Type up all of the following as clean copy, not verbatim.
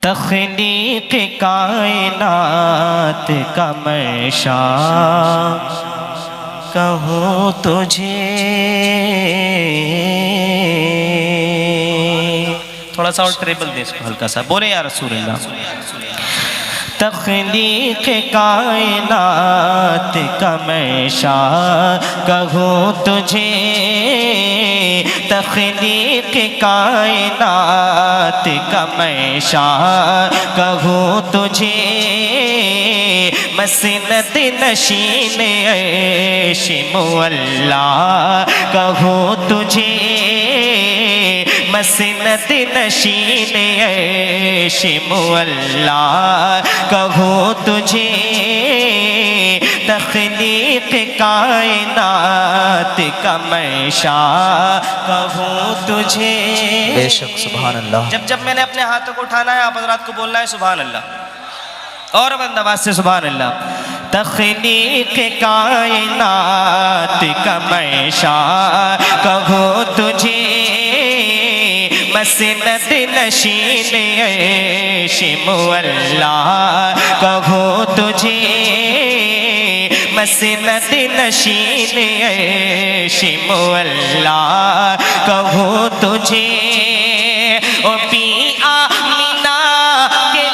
تخلیق کائنات کا منشا کہوں تجھے، تھوڑا سا اور ٹریبل دے اس کو ہلکا سا، بولے یا رسول اللہ۔ تخلیق کائنات کا منشا کہوں تجھے، تخلیق کائنات کا منشا کہوں تجھے، مسند نشین عیش مولا کہوں تجھے، مسند نشین عیش مولا کہوں تجھے، تخلیق کائنات کا منشا کہوں تجھے۔ بے شک سبحان اللہ۔ جب میں نے اپنے ہاتھوں کو اٹھانا ہے، آپ حضرات کو بولنا ہے سبحان اللہ، اور بند آواز سے سبحان اللہ۔ تخلیق کائنات کا منشا کہوں تجھے، مسند نشین عیش مولا کہوں تجھے، مسند نشین عیش مولا کہوں تجھے، او بی آمینہ کے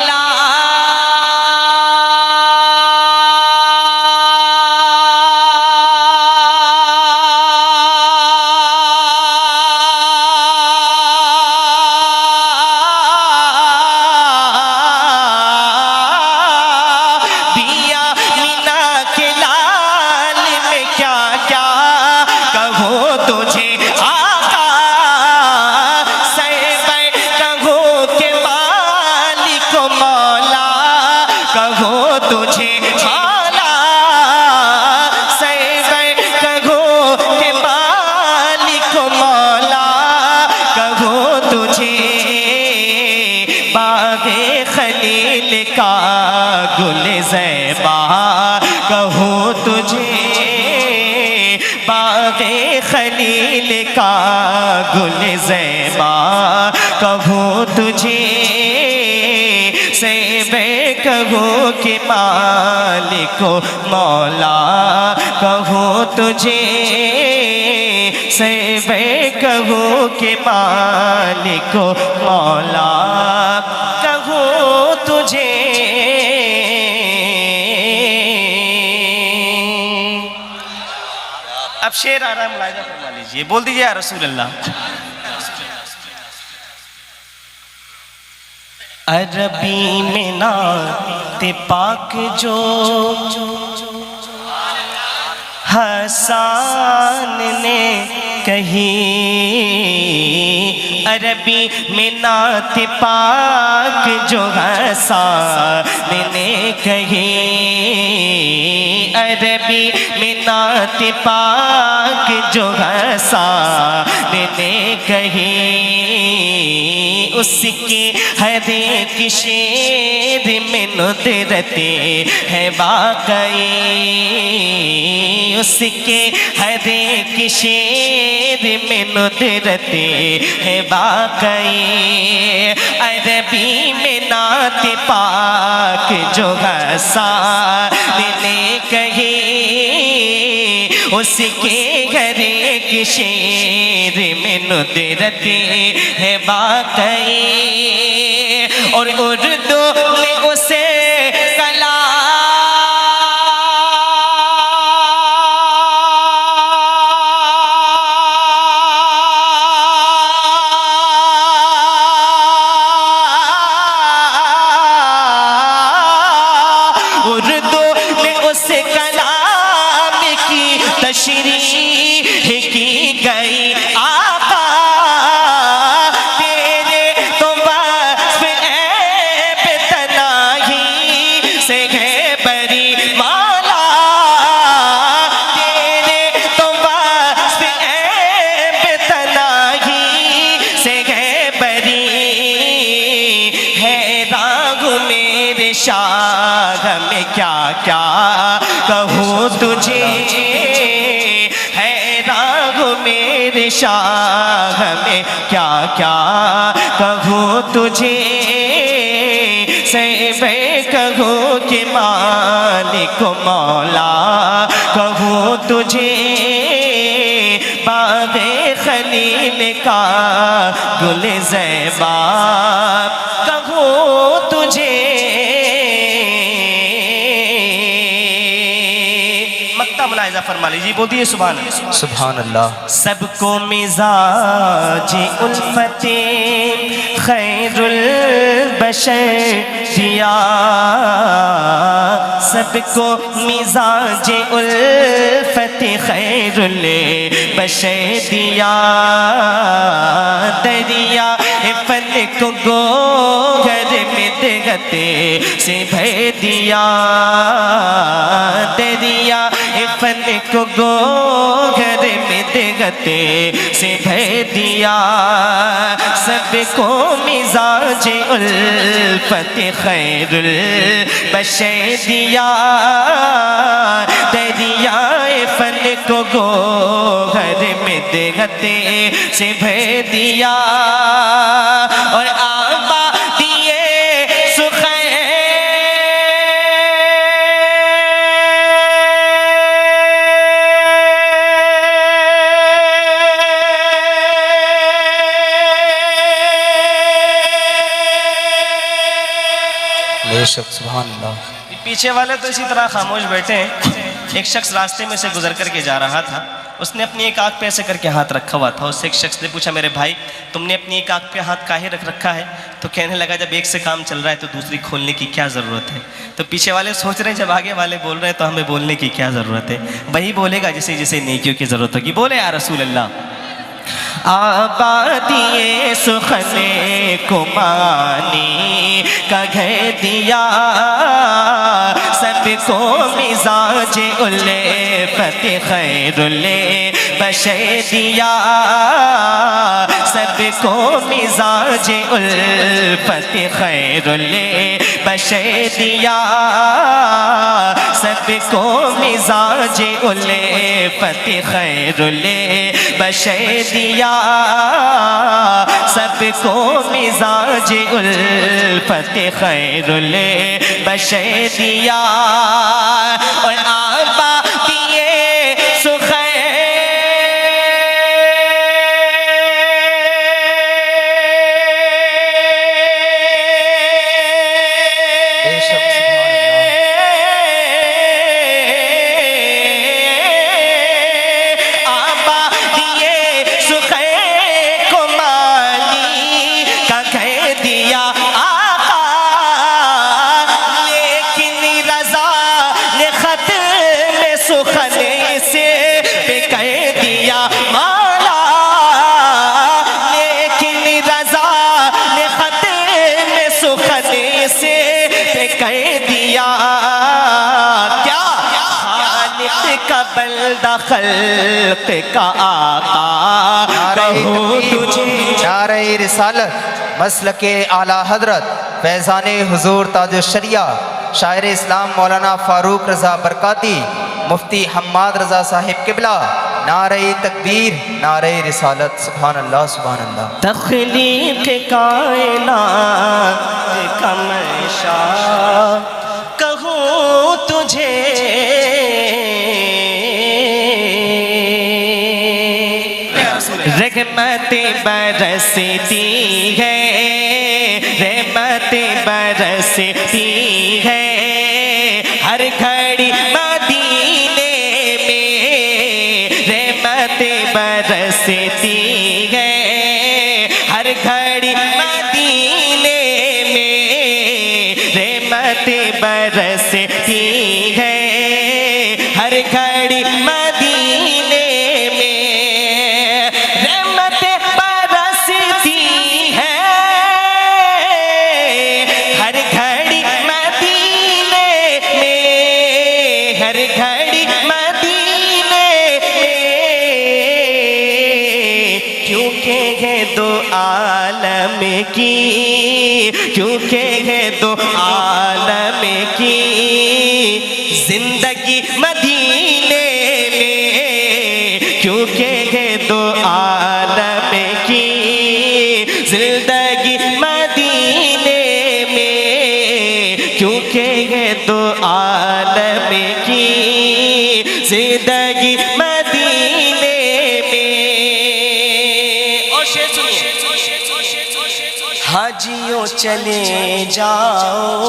کا گل زیبا کہوں تجھے، باغ خلیل کا گل زیبا کہوں تجھے، سیبے کہوں کہ مالک و مولا کہوں تجھے، سیبے کہوں کہ مالک و مولا کہوں تجھے۔ اب شعر آ رہا ہے، ملاحظہ فرما لیجئے، بول دیجئے یا رسول اللہ۔ عربی میں نعت پاک جو حسان نے کہی، عربی میں نعت پاک جو حسان نے کہی، عربی میں نعت پاک جو حسان نے کہی، اس کے ہر ایک شعر میں ندرت ہے واقعی، اس کے ہر ایک شعر میں ندرت ہے واقعی، عربی میں نعت پاک جو حسان نے کہی، اس کے ہر ایک شعر میں ندرت ہے واقعی، اور اردو میں اسے تشریح کی گئی، آقا تیرے تو وصف عیب تناہی سے ہے بری، مولا تیرے تو وصف عیب تناہی سے ہے بری، ہے راگ میرے شاہ میں کیا کیا کہوں تجھے، میرے شاہ میں کیا کیا کہوں تجھے، سے میں کہوں کہ مالک مولا کہوں تجھے باغ خلیل کا گل زیبا کہوں تجھے مقطع ملاحظہ فرما لیجیے بولیے سبحان اللہ سبحان اللہ سب کو مزاج الفت خیر البشر دیا سب کو مزاج الفت خیر البشر دیا دریا فلک کو گوہر میں دگتے سے بھر دیا دریا فلک کو گوہر میں دگتے سے بھر دیا سب کو مزاج الفت خیر البشر دیا دریائے فلک کو گوہر میں دگتے سے بھر دیا اور آبا دیے بے شک سبحان اللہ پیچھے والے تو اسی طرح خاموش بیٹھے ہیں ایک شخص راستے میں سے گزر کر کے جا رہا تھا اس نے اپنی ایک آنکھ پہ ایسے کر کے ہاتھ رکھا ہوا تھا اس سے ایک شخص نے پوچھا میرے بھائی تم نے اپنی ایک آنکھ پہ ہاتھ کاہے رکھ رکھا ہے تو کہنے لگا جب ایک سے کام چل رہا ہے تو دوسری کھولنے کی کیا ضرورت ہے تو پیچھے والے سوچ رہے ہیں جب آگے والے بول رہے ہیں تو ہمیں بولنے کی کیا ضرورت ہے وہی بولے گا جسے جسے نیکیوں کی ضرورت ہوگی بولے یا رسول اللہ آبادی سخن کمانی کا گھر دیا سب کو مزاج الفت خیر البشر دیا سب کو مزاج الفت خیر البشر دیا سب کو مزاج الفت خیر البشر دیا سب کو مزاج الفت خیر البشر دیا اور آبا دیے بندہ خلق کا آقا کہوں تجھے نعرہ رسالت مسلک اعلیٰ حضرت فیضان حضور تاج الشریعہ شاعر اسلام مولانا فاروق رضا برکاتی مفتی حماد رضا صاحب قبلہ نعرہ تکبیر نعرہ رسالت سبحان اللہ سبحان اللہ تخلیق کائنات کا منشا کہوں تجھے رحمت برستی ہے رحمت برستی ہے ہر گھڑی مدینے میں رحمت برستی ہے ہر گھڑی مدینے میں رحمت برستی ہے ہر گھڑی مدینے کی کیونکہ ہے دو عالم کی زندگی مدینے میں کیونکہ ہے دو عالم کی زندگی مدینے میں کیونکہ یہ دو عالم کی زندگی مدینے میں۔ اور شعر سنیے، حاجیوں چلے جاؤ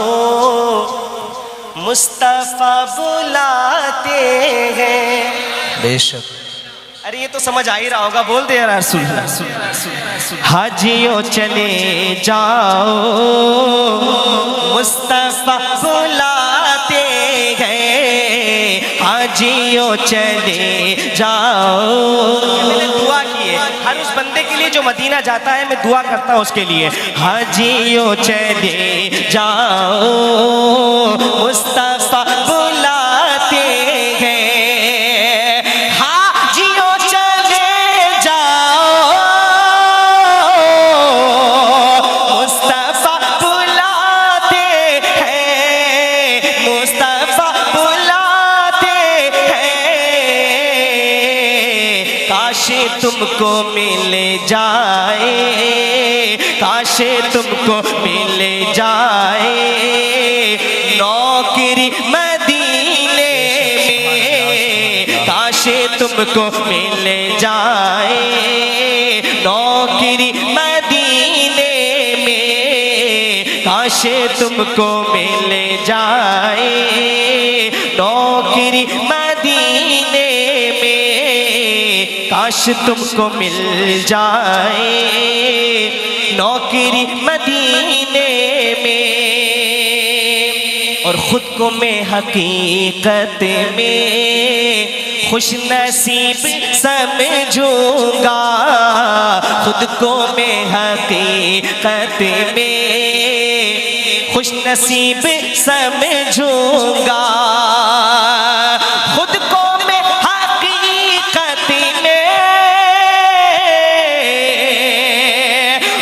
مصطفیٰ بلاتے ہیں۔ بے شک۔ ارے یہ تو سمجھ آ ہی رہا ہوگا، بول دے یا رسول اللہ۔ حاجیوں چلے جاؤ مصطفیٰ بلاتے ہیں، حاجیوں چلے جاؤ۔ میں نے دعا کی ہے ہر اس بندے کے لیے جو مدینہ جاتا ہے، میں دعا کرتا ہوں اس کے لیے۔ حاجیوں چلے جاؤ مصطفیٰ بلاتے ہیں، کاش تم کو مل جائے، کاش تم کو مل جائے نوکری مدینے میں، کاش تم کو مل جائے نوکری مدینے میں، کاش تم کو مل جائے نوکری مدینے میں، کاش تم کو مل جائے نوکری مدینے میں۔ اور خود کو میں حقیقت میں خوش نصیب سمجھوں گا، خود کو میں حقیقت میں خوش نصیب سمجھوں گا، خود کو میں حقیقت میں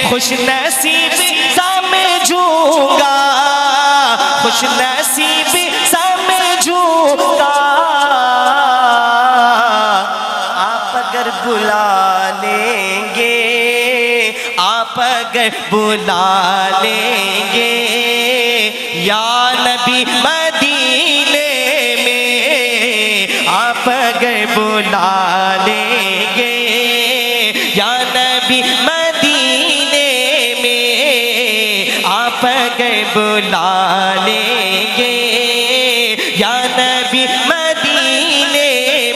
خوش نصیب سمجھوں گا، خوش نصیب سمجھوں گا۔ آپ اگر بلا لیں گے، آپ اگر بلا لیں گے یا نبی مدینے میں، آپ اگر بلا لیں گے یا نبی مدینے میں، آپ اگر بلا لیں گے یا نبی مدینے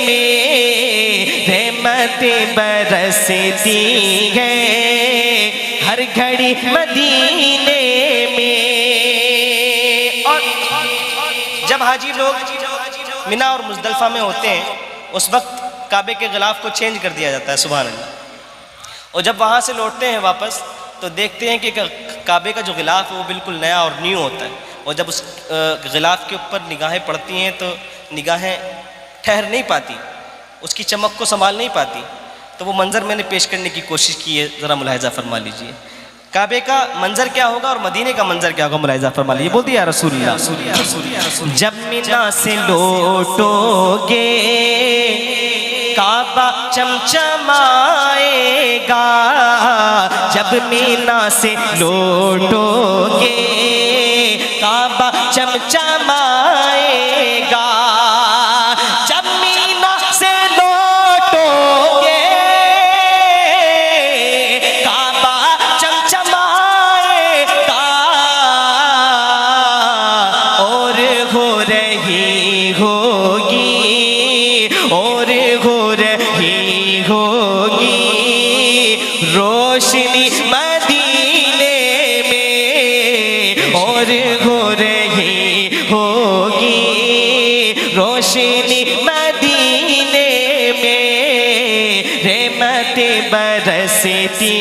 میں، رحمتیں برستی ہیں ہر گھڑی مدینے میں۔ اور جب حاجی لوگ منی اور مزدلفہ میں ہوتے ہیں، اس وقت کعبے کے غلاف کو چینج کر دیا جاتا ہے، سبحان اللہ۔ اور جب وہاں سے لوٹتے ہیں واپس تو دیکھتے ہیں کہ کعبے کا جو غلاف ہے وہ بالکل نیا اور نیو ہوتا ہے، اور جب اس غلاف کے اوپر نگاہیں پڑتی ہیں تو نگاہیں ٹھہر نہیں پاتی، اس کی چمک کو سنبھال نہیں پاتی۔ تو وہ منظر میں نے پیش کرنے کی کوشش کی ہے، ذرا ملاحظہ فرما لیجئے۔ کعبے کا منظر کیا ہوگا اور مدینے کا منظر کیا ہوگا، ملاحظہ فرما لیجئے۔ بول دیا رسول اللہ، جب منی سے لوٹو گے کعبہ چمچمائے گا، جب منی سے لوٹو گے کعبہ چمچمائے گا، جب منی سے لوٹو گے کعبہ چمچمائے گا، اور ہو رہی ہوگی، اور ہو رہی ہوگی روشنی مدینے میں، اور ہو رہی ہوگی روشنی مدینے میں، رحمتیں برستی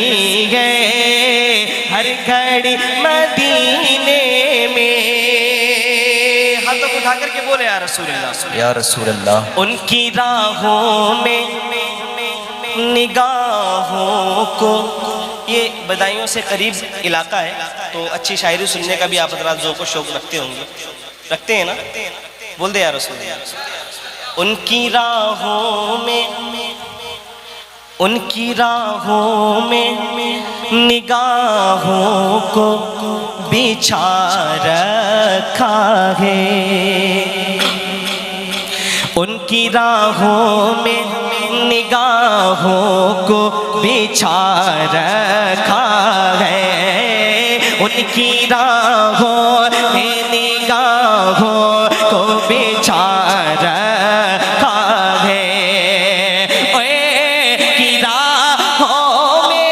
ہیں ہر گھڑی مدینے میں۔ ہاتھوں کو اٹھا کر کے بولے یا رسول اللہ، یا رسول اللہ۔ ان کی راہوں میں نگاہوں کو، یہ بدایوں سے قریب علاقہ ہے تو اچھی شاعری سننے کا بھی آپ حضرات ذوق و شوق رکھتے ہوں گے، رکھتے ہیں نا؟ بول دے یا رسول اللہ۔ ان کی راہوں میں، ان کی راہوں میں نگاہوں کو بچھا رکھا ہے، ان کی راہوں میں نگاہوں کو بچھا رکھا ہے، ان کی راہوں میں نگاہوں کو بچھا رکھا ہے، اے کی راہوں میں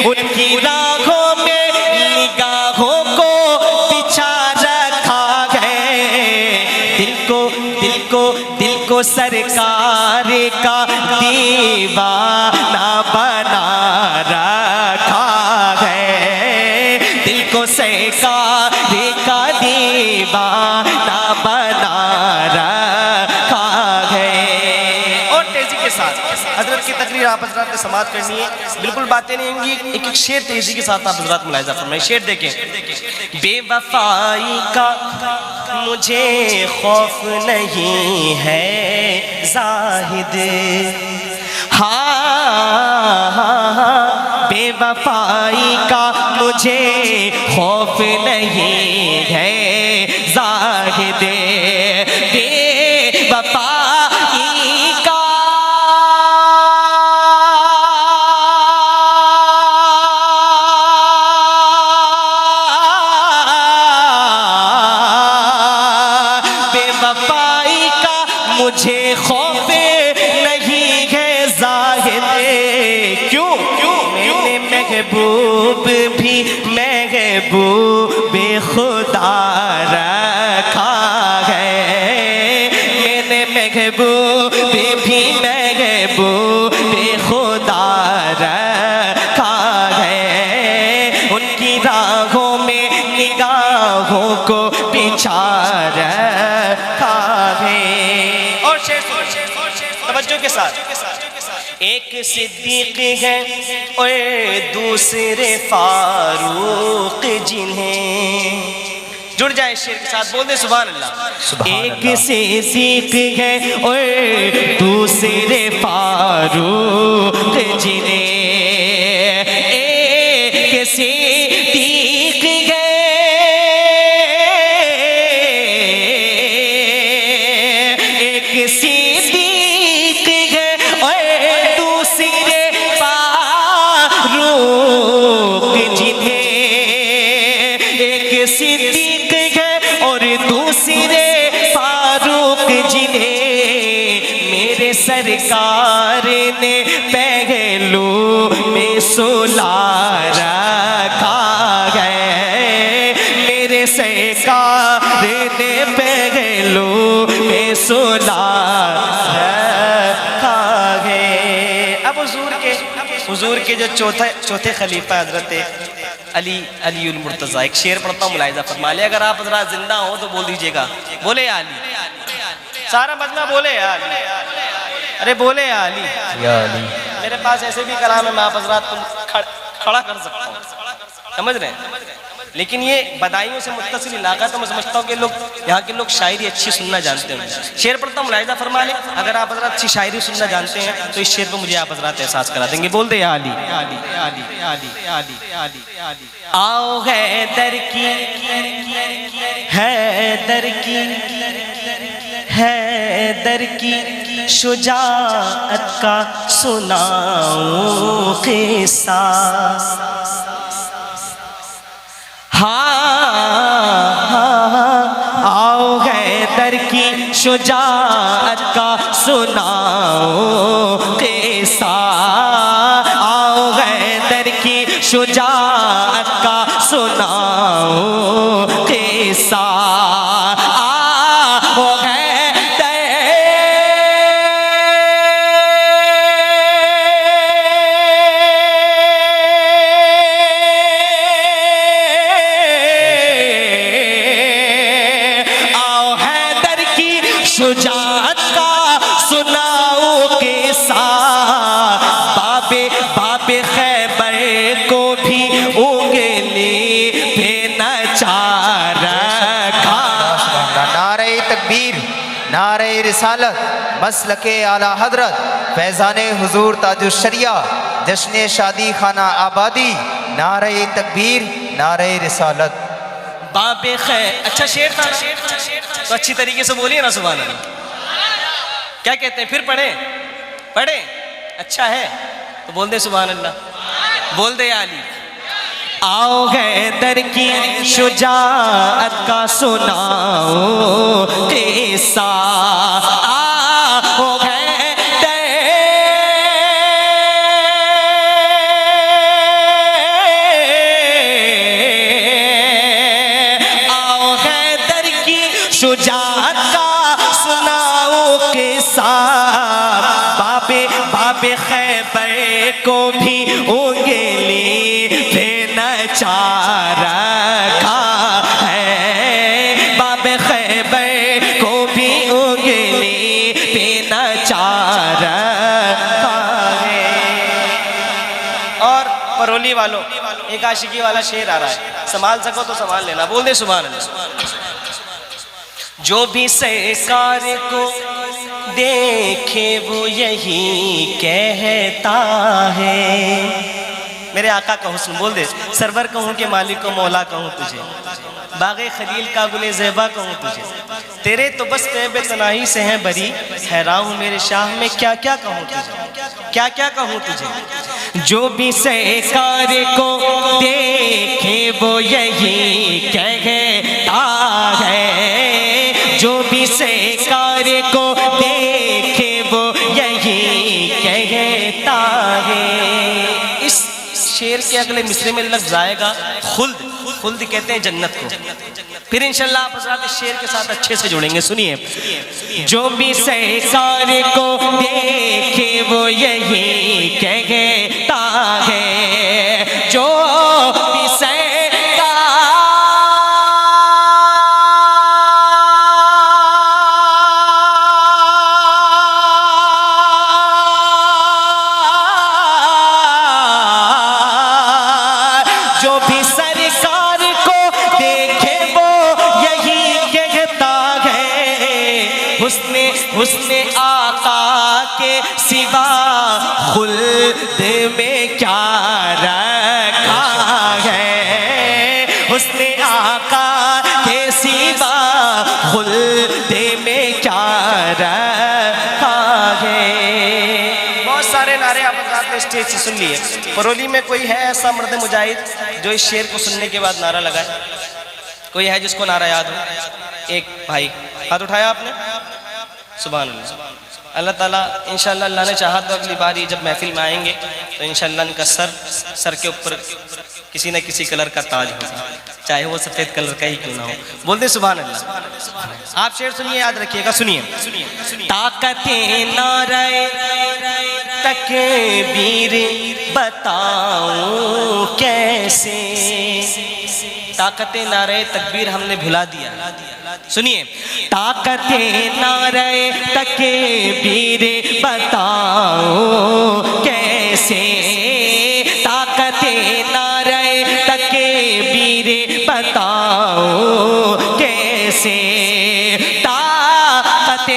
ان کی راہوں میں نگاہوں کو بچھا رکھا ہے، دل کو سرکار کا دیوانہ بنا رکھا ہے، دل کو سرکار کا دیوانہ بنا رکھا ہے۔ اور تیزی کے ساتھ حضرت کی تقریر آپ حضرات نے سماعت کرنی ہے، بالکل باتیں نہیں ہوں گی، ایک ایک شعر تیزی کے ساتھ آپ حضرات ملاحظہ فرمائیں۔ شعر دیکھیں، بے وفائی کا مجھے خوف نہیں ہے زاہد، ہاں بے وفائی کا مجھے خوف نہیں ہے زاہد، بے وفائی کا مجھے خوف نہیں ہے زاہد، کیوں میں نے محبوب بھی محبوب خدا رکھا ہے، میں نے محبوب بھی محبوب خدا رکھا ہے، ان کی راہوں میں نگاہوں کو بچھا رکھا ہے۔ توجہ کے ساتھ، ایک صدیق ہے اور دوسرے فاروق جنہیں، جڑ جائے شعر کے ساتھ، بول دیں سبحان اللہ۔ ایک صدیق ہے اور دوسرے فاروق جنہیں، ایک صدیق ہے ایک صدیق ہے اور دوسرے فاروق جنہیں، ایک صدیق ہے اور دوسرے فاروق جنہیں، میرے سرکار نے پہلو میں سلا رکھا ہے، میرے سرکار نے پہلو میں سلا رکھا ہے۔ اب حضور کے جو چوتھے خلیفہ حضرت علی المرتضیٰ، ایک شعر پڑھتا ہوں، ملاحظہ فرما لیں، اگر آپ حضرات زندہ ہوں تو بول دیجئے گا، بولے یا علی، سارا مجمع بولے یا علی، ارے بولے یا علی۔ میرے پاس ایسے بھی کلام ہے، میں آپ حضرات کو کھڑا کر سکتا ہوں، سمجھ رہے ہیں، لیکن یہ بدائیوں سے متصل علاقہ تو میں سمجھتا ہوں کہ یہاں کے لوگ شاعری اچھی سننا جانتے ہیں۔ شعر پڑھتا ہوں، ملاحظہ فرما لیں، اگر آپ حضرات اچھی شاعری سننا جانتے ہیں تو اس شعر پہ مجھے آپ حضرات احساس کرا دیں گے، بول دے یا علی۔ آؤ حیدر کی حیدر کی شجاعت کا سناؤں قصہ، آؤ حیدر کی شجاعت کا سناؤں قصہ، آؤ حیدر کی شجاعت کا سناؤں قصہ، شجاعت کا سناؤ قصہ، باب خیبر کو بھی انگلی پہ نچا تکبیر نعرہ رسالت مسلک اعلیٰ حضرت فیضان حضور تاج الشریعہ جشن شادی خانہ آبادی نعرہ تکبیر نعرہ رسالت باب خیر اچھا شعر تھا تو اچھی طریقے سے بولیے نا سبحان اللہ کیا کہتے ہیں پھر پڑھیں اچھا ہے تو بول دے سبحان اللہ بول دے یا علی آؤ حیدر کی شجاعت کا سناؤ قصہ آؤ حیدر آؤ حیدر کی شجاعت کا سناؤ قصہ باب خیبر کو بھی انگلی پہ نچا رکھا ہے باب خیبر کو بھی انگلی پہ نچا رکھا ہے اور پرولی والوں ایک عاشقی والا شعر آ رہا ہے سنبھال سکو تو سنبھال لینا بول دے سبحان اللہ جو بھی سرکار کو دیکھے وہ یہی کہتا ہے میرے آقا کا حسن بول دے سرور کہوں کہ مالک کو مولا کہوں تجھے باغ خلیل کا گل زیبا کہوں تجھے تیرے تو بس طیب تناہی سے ہیں بری حیران ہوں میرے شاہ میں کیا کیا کہوں تجھے کیا کیا کہوں تجھے جو بھی سرکار کو دیکھے وہ یہی کہتا ہے جو بھی سرکار کو دیکھے وہ یہی کہتا ہے اس شعر کے اگلے مصرے میں لفظ آئے گا خلد خلد کہتے ہیں جنت کو پھر انشاءاللہ آپ حضرات اس شعر کے ساتھ اچھے سے جڑیں گے سنیے جو بھی سرکار کو دیکھے وہ یہی کہتا ہے جو بھی حسن آقا کے سوا خلد میں کیا رکھا ہے حسن آقا کے سوا خلد میں کیا رکھا ہے بہت سارے نعرے آپ حضرات نے اسٹیج سے سن لیے پرولی میں کوئی ہے ایسا مرد مجاہد جو اس شعر کو سننے کے بعد نعرہ لگائے کوئی ہے جس کو نعرہ یاد ہو ایک بھائی ہاتھ اٹھایا آپ نے سبحان اللہ اللہ تعالیٰ انشاءاللہ اللہ نے چاہا تو اگلی باری جب محفل میں آئیں گے تو انشاءاللہ ان کا سر کے اوپر کسی نہ کسی کلر کا تاج ہوگا چاہے وہ سفید کلر کا ہی کیوں نہ ہو بول دیں سبحان اللہ آپ شعر سنیے یاد رکھیے گا سنیے طاقت نعرہ تکبیر بتاؤں کیسے طاقت نعرہ تکبیر ہم نے بھلا دیا سنیے طاقت نعرہ تکبیر بتاؤں کیسے طاقت نعرہ تکبیر بتاؤں کیسے طاقت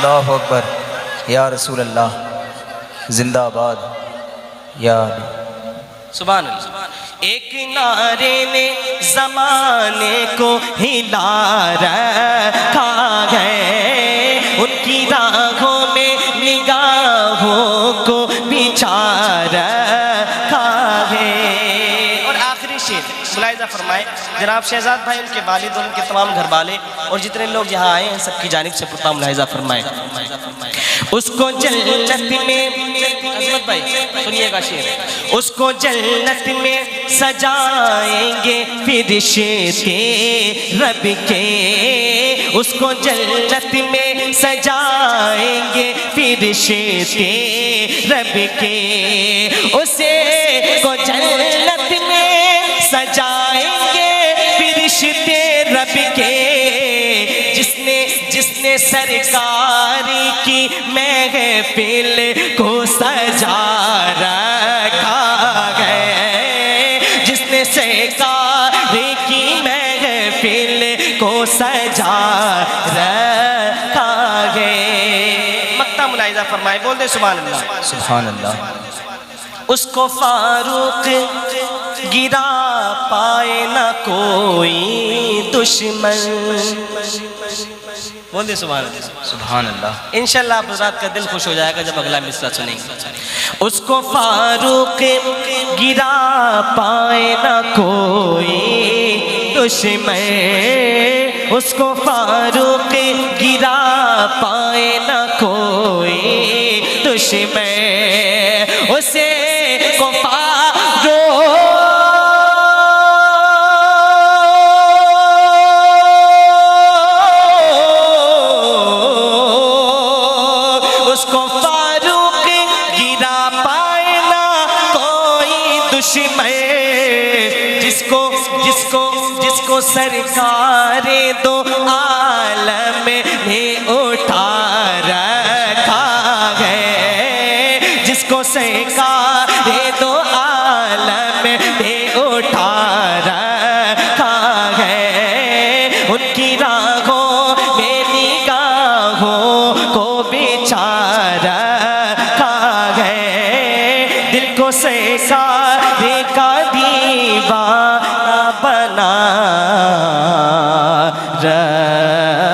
اللہ اکبر یا رسول اللہ زندہ آباد یا علی سبحان اللہ ایک نعرے نے زمانے کو ہلا رکھا ہے ان کی راہوں میں نگاہوں کو بچھا رکھا ہے اور آخری شعر ملاحظہ فرمائے، جناب شہزاد بھائی، ان کے والد اور ان کے تمام گھر والے اور جتنے لوگ یہاں آئے ہیں سب کی جانب سے پورا ملاحظہ فرمائے۔ اس کو جنت میں، عظمت بھائی سنیے گا شعر، اس کو جنت میں سجائیں گے فرشتے رب کے، اس کو جنت میں سجائیں گے فرشتے رب کے، اسے کو جنت میں سجائیں گے فرشتے رب کے، جس نے سرکاری کی محفل کو سجا رکھا ہے، جس نے سرکاری کی محفل کو سجا رکھا ہے۔ مقطع ملاحظہ فرمائے، بول دے سبحان اللہ۔ سبحان اللہ۔ اس کو فاروق گرا پائے نہ کوئی دشمن، بول دے سبحان اللہ۔ سبحان اللہ۔ انشاءاللہ آپ حضرات کا دل خوش ہو جائے گا جب اگلا مصرع سنیں گے۔ اس کو فاروق گرا پائے نہ کوئی دشمن، اس کو فاروق گرا پائے نہ کوئی دشمن، اسے کو جس کو سرکار دو عالم نے اٹھا رکھا ہے، جس کو سرکار دو عالم نے اٹھا رکھا ہے، ان کی راہوں میں نگاہوں کو بچھا رکھا ہے، دل کو سرکار کا دیوانہ بنا رکھا